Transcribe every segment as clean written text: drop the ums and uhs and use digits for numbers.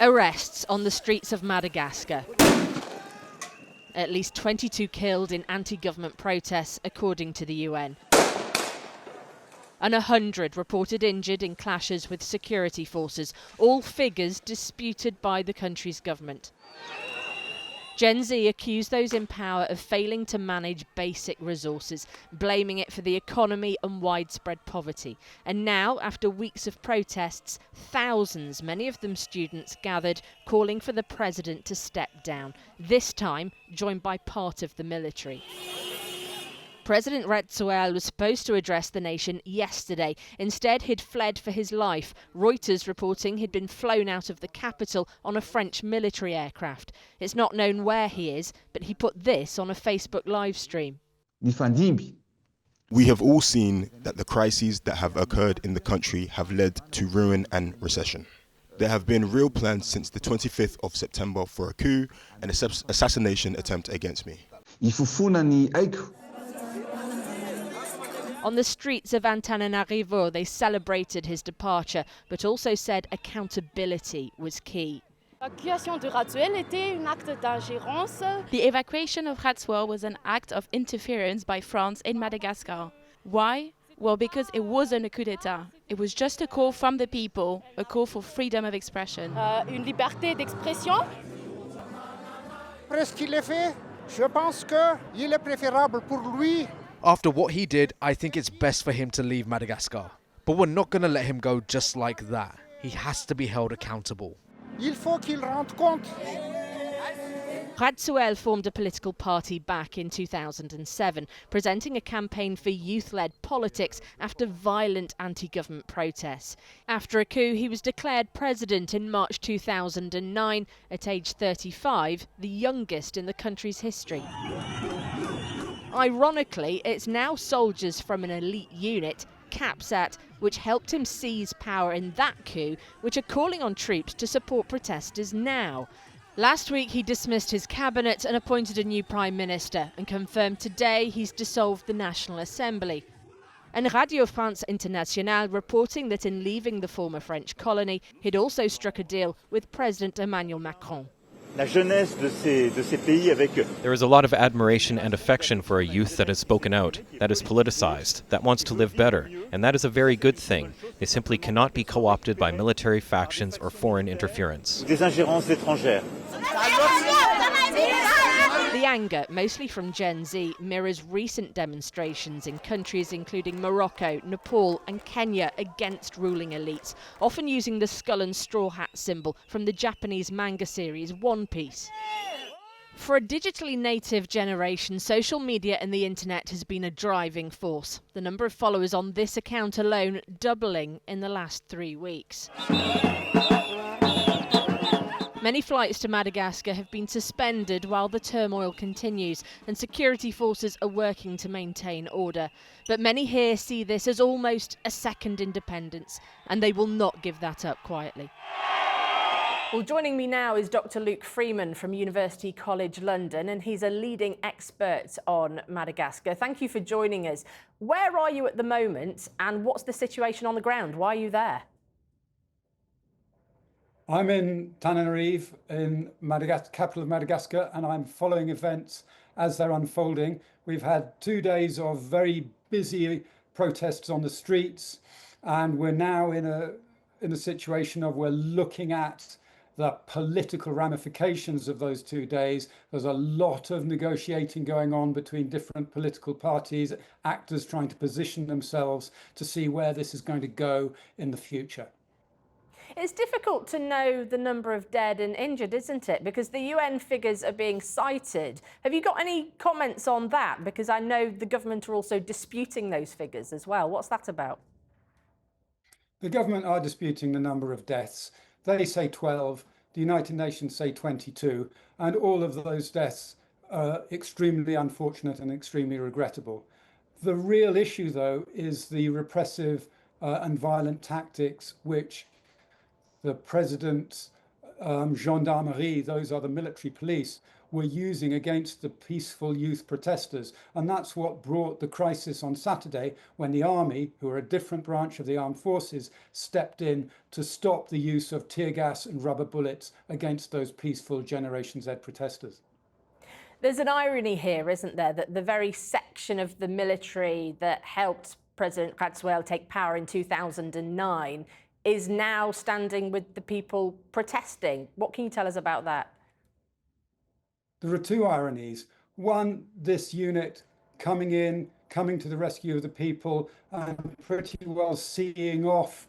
Arrests on the streets of Madagascar. At least 22 killed in anti-government protests, according to the UN. And 100 reported injured in clashes with security forces, all figures disputed by the country's government. Gen Z accuse those in power of failing to manage basic resources, blaming it for the economy and widespread poverty. And now, after weeks of protests, thousands, many of them students, gathered, calling for the president to step down, this time joined by part of the military. President Rajoelina was supposed to address the nation yesterday. Instead, he'd fled for his life. Reuters reporting he'd been flown out of the capital on a French military aircraft. It's not known where he is, but he put this on a Facebook live stream. We have all seen that the crises that have occurred in the country have led to ruin and recession. There have been real plans since the 25th of September for a coup and assassination attempt against me. On the streets of Antananarivo, they celebrated his departure, but also said accountability was key. The evacuation of Rajoelina was an act of interference by France in Madagascar. Why? Well, because it wasn't a coup d'etat. It was just a call from the people, a call for freedom of expression. Une liberté d'expression. Après ce qu'il a fait, je pense qu'il est préférable pour lui. After what he did, I think it's best for him to leave Madagascar. But we're not going to let him go just like that. He has to be held accountable. Il faut qu'il rende compte. Rajoelina formed a political party back in 2007, presenting a campaign for youth-led politics after violent anti-government protests. After a coup, he was declared president in March 2009, at age 35, the youngest in the country's history. Ironically, it's now soldiers from an elite unit, CAPSAT, which helped him seize power in that coup, which are calling on troops to support protesters now. Last week, he dismissed his cabinet and appointed a new prime minister, and confirmed today he's dissolved the National Assembly. And Radio France Internationale reporting that in leaving the former French colony, he'd also struck a deal with President Emmanuel Macron. There is a lot of admiration and affection for a youth that has spoken out, that is politicized, that wants to live better, and that is a very good thing. They simply cannot be co-opted by military factions or foreign interference. The anger, mostly from Gen Z, mirrors recent demonstrations in countries including Morocco, Nepal and Kenya against ruling elites, often using the skull and straw hat symbol from the Japanese manga series One Piece. For a digitally native generation, social media and the internet has been a driving force. The number of followers on this account alone doubling in the last 3 weeks. Many flights to Madagascar have been suspended while the turmoil continues, and security forces are working to maintain order. But many here see this as almost a second independence, and they will not give that up quietly. Well, joining me now is Dr Luke Freeman from University College London, and he's a leading expert on Madagascar. Thank you for joining us. Where are you at the moment, and what's the situation on the ground? Why are you there? I'm in Tananarive, in Madagascar, capital of Madagascar, and I'm following events as they're unfolding. We've had 2 days of very busy protests on the streets, and we're now in a situation of we're looking at the political ramifications of those 2 days. There's a lot of negotiating going on between different political parties, actors trying to position themselves to see where this is going to go in the future. It's difficult to know the number of dead and injured, isn't it? Because the UN figures are being cited. Have you got any comments on that? Because I know the government are also disputing those figures as well. What's that about? The government are disputing the number of deaths. They say 12, the United Nations say 22, and all of those deaths are extremely unfortunate and extremely regrettable. The real issue, though, is the repressive and violent tactics which the president gendarmerie, those are the military police, were using against the peaceful youth protesters. And that's what brought the crisis on Saturday, when the army, who are a different branch of the armed forces, stepped in to stop the use of tear gas and rubber bullets against those peaceful Generation Z protesters. There's an irony here, isn't there, that the very section of the military that helped President Rajoelina take power in 2009 is now standing with the people protesting. What can you tell us about that? There are two ironies. One, this unit coming to the rescue of the people and pretty well seeing off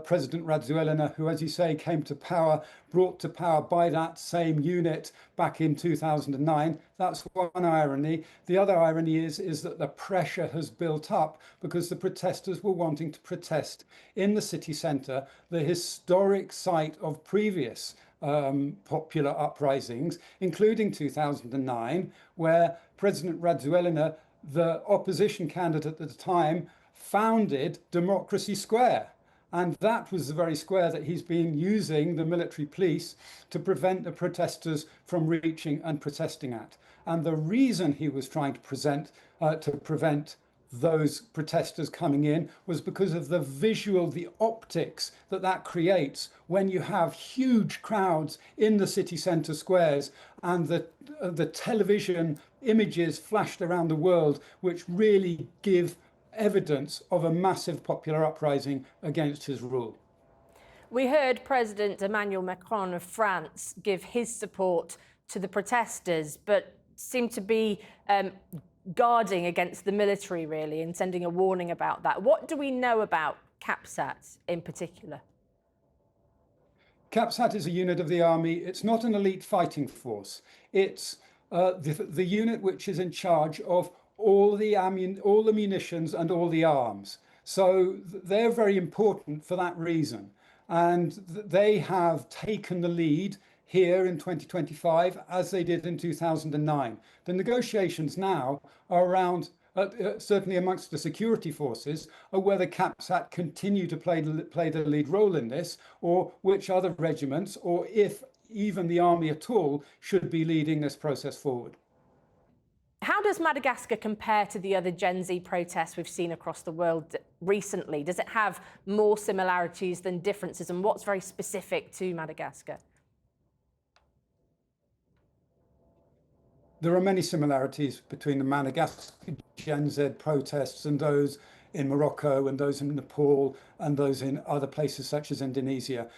President Rajoelina, who, as you say, came to power, brought to power by that same unit back in 2009. That's one irony. The other irony is that the pressure has built up because the protesters were wanting to protest in the city centre, the historic site of previous popular uprisings, including 2009, where President Rajoelina, the opposition candidate at the time, founded Democracy Square. And that was the very square that he's been using the military police to prevent the protesters from reaching and protesting at. And the reason he was trying to prevent those protesters coming in was because of the visual, the optics that creates when you have huge crowds in the city centre squares and the television images flashed around the world, which really give evidence of a massive popular uprising against his rule. We heard President Emmanuel Macron of France give his support to the protesters, but seemed to be guarding against the military, really, and sending a warning about that. What do we know about CAPSAT in particular? CAPSAT is a unit of the army. It's not an elite fighting force. It's the unit which is in charge of all the munitions and all the arms. So they're very important for that reason. And they have taken the lead here in 2025, as they did in 2009. The negotiations now are around, certainly amongst the security forces, are whether CAPSAT continue to play the lead role in this, or which other regiments, or if even the army at all, should be leading this process forward. How does Madagascar compare to the other Gen Z protests we've seen across the world recently? Does it have more similarities than differences? And what's very specific to Madagascar? There are many similarities between the Madagascar Gen Z protests and those in Morocco and those in Nepal and those in other places such as Indonesia.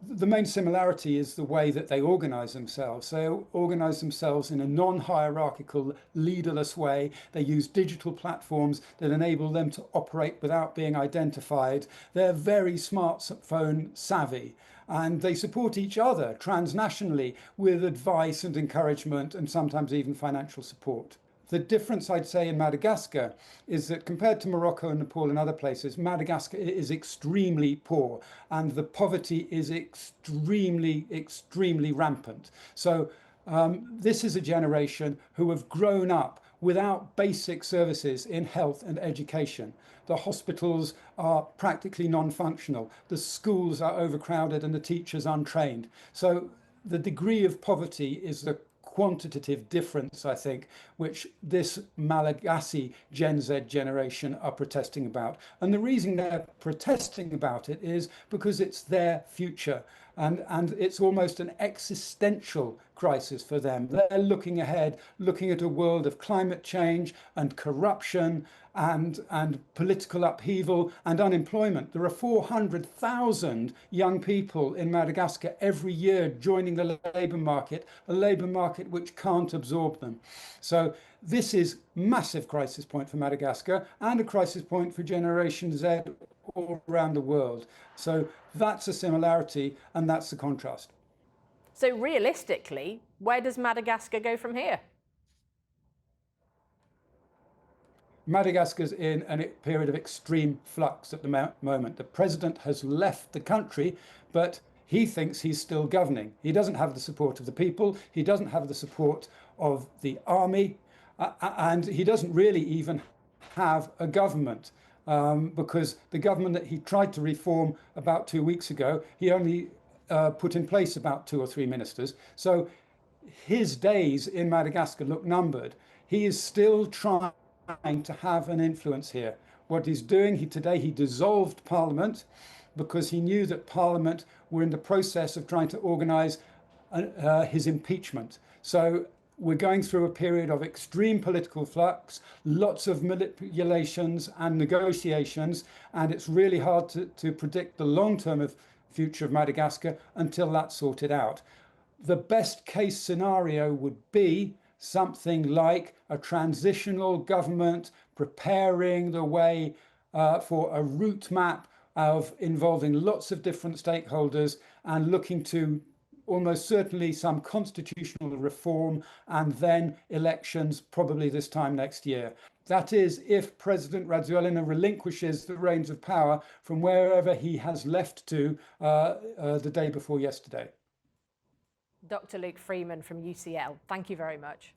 The main similarity is the way that they organize themselves. They organize themselves in a non-hierarchical, leaderless way. They use digital platforms that enable them to operate without being identified. They're very smartphone savvy, and they support each other transnationally with advice and encouragement and sometimes even financial support. The difference, I'd say, in Madagascar is that compared to Morocco and Nepal and other places, Madagascar is extremely poor and the poverty is extremely, extremely rampant. So this is a generation who have grown up without basic services in health and education. The hospitals are practically non-functional. The schools are overcrowded and the teachers untrained. So the degree of poverty is the quantitative difference, I think, which this Malagasy Gen Z generation are protesting about. And the reason they're protesting about it is because it's their future. And it's almost an existential crisis for them. They're looking ahead, looking at a world of climate change and corruption and political upheaval and unemployment. There are 400,000 young people in Madagascar every year joining the labour market, a labour market which can't absorb them. So this is a massive crisis point for Madagascar and a crisis point for Generation Z all around the world. So that's a similarity and that's the contrast. So realistically, where does Madagascar go from here? Madagascar's in a period of extreme flux at the moment. The president has left the country, but he thinks he's still governing. He doesn't have the support of the people. He doesn't have the support of the army. And he doesn't really even have a government. Because the government that he tried to reform about 2 weeks ago, he only put in place about 2 or 3 ministers. So his days in Madagascar look numbered. He is still trying to have an influence here. What he's doing, today he dissolved Parliament because he knew that Parliament were in the process of trying to organise his impeachment. So we're going through a period of extreme political flux, lots of manipulations and negotiations, and it's really hard to predict the long-term future of Madagascar until that's sorted out. The best case scenario would be something like a transitional government preparing the way for a route map of involving lots of different stakeholders and looking to almost certainly some constitutional reform and then elections probably this time next year. That is, if President Rajoelina relinquishes the reins of power from wherever he has left to the day before yesterday. Dr Luke Freeman from UCL, thank you very much.